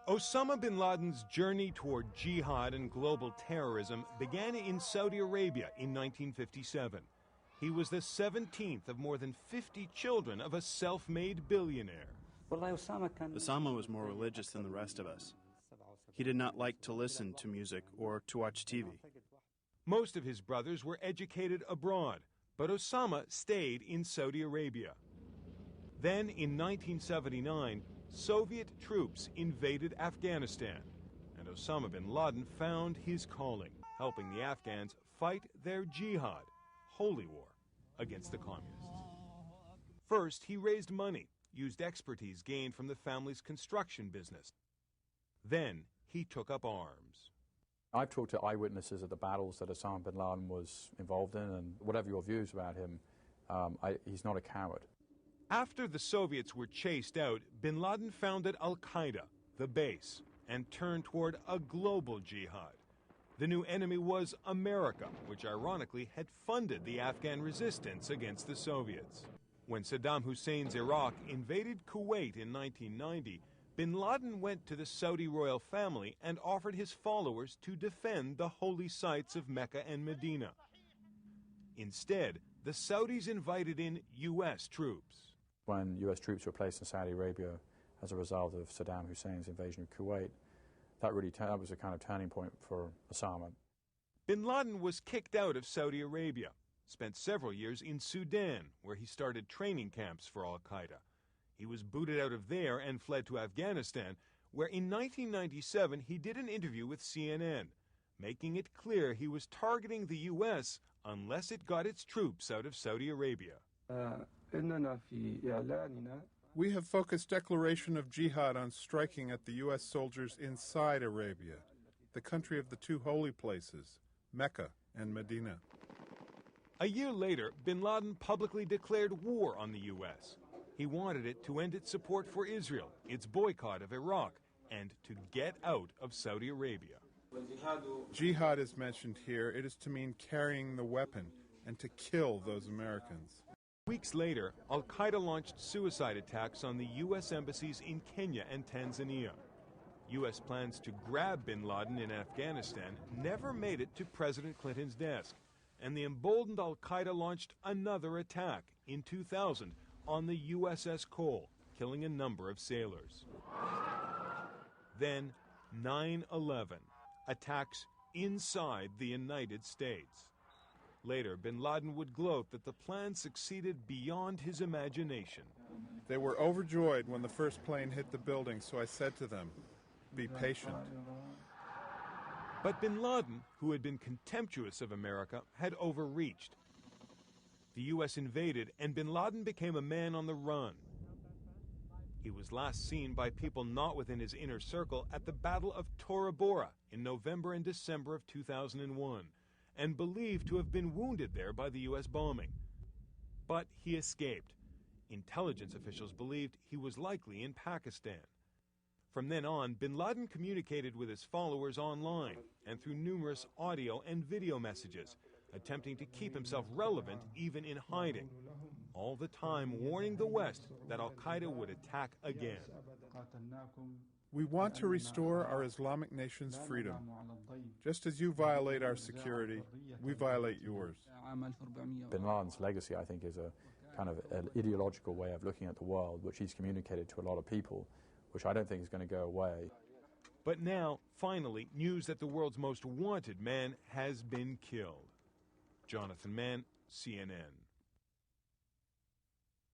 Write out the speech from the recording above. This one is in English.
Osama bin Laden's journey toward jihad and global terrorism began in Saudi Arabia in 1957. He was the 17th of more than 50 children of a self-made billionaire. Osama was more religious than the rest of us. He did not like to listen to music or to watch TV. Most of his brothers were educated abroad, but Osama stayed in Saudi Arabia. Then, in 1979, Soviet troops invaded Afghanistan, and Osama bin Laden found his calling, helping the Afghans fight their jihad, holy war, against the communists. First, he raised money, used expertise gained from the family's construction business. Then, he took up arms. I've talked to eyewitnesses of the battles that Osama bin Laden was involved in, and whatever your views about him, he's not a coward. After the Soviets were chased out, bin Laden founded Al-Qaeda, the base, and turned toward a global jihad. The new enemy was America, which ironically had funded the Afghan resistance against the Soviets. When Saddam Hussein's Iraq invaded Kuwait in 1990, bin Laden went to the Saudi royal family and offered his followers to defend the holy sites of Mecca and Medina. Instead, the Saudis invited in U.S. troops. When U.S. troops were placed in Saudi Arabia as a result of Saddam Hussein's invasion of Kuwait, that was a kind of turning point for Osama. Bin Laden was kicked out of Saudi Arabia, spent several years in Sudan, where he started training camps for Al-Qaeda. He was booted out of there and fled to Afghanistan, where in 1997 he did an interview with CNN, making it clear he was targeting the U.S. unless it got its troops out of Saudi Arabia. We have focused declaration of jihad on striking at the U.S. soldiers inside Arabia, the country of the two holy places, Mecca and Medina. A year later, bin Laden publicly declared war on the U.S. He wanted it to end its support for Israel, its boycott of Iraq, and to get out of Saudi Arabia. Jihad is mentioned here. It is to mean carrying the weapon and to kill those Americans. Weeks later, Al-Qaeda launched suicide attacks on the U.S. embassies in Kenya and Tanzania. U.S. plans to grab bin Laden in Afghanistan never made it to President Clinton's desk, and the emboldened Al-Qaeda launched another attack in 2000 on the USS Cole, killing a number of sailors. Then 9/11, attacks inside the United States. Later, bin Laden would gloat that the plan succeeded beyond his imagination. They were overjoyed when the first plane hit the building, so I said to them, "Be patient." But bin Laden, who had been contemptuous of America, had overreached. The U.S. invaded, and bin Laden became a man on the run. He was last seen by people not within his inner circle at the Battle of Tora Bora in November and December of 2001. And believed to have been wounded there by the U.S. bombing. But he escaped. Intelligence officials believed he was likely in Pakistan. From then on, bin Laden communicated with his followers online and through numerous audio and video messages, attempting to keep himself relevant even in hiding, all the time warning the West that Al-Qaeda would attack again. We want to restore our Islamic nation's freedom. Just as you violate our security, we violate yours. Bin Laden's legacy, I think, is a kind of an ideological way of looking at the world, which he's communicated to a lot of people, which I don't think is going to go away. But now, finally, news that the world's most wanted man has been killed. Jonathan Mann, CNN.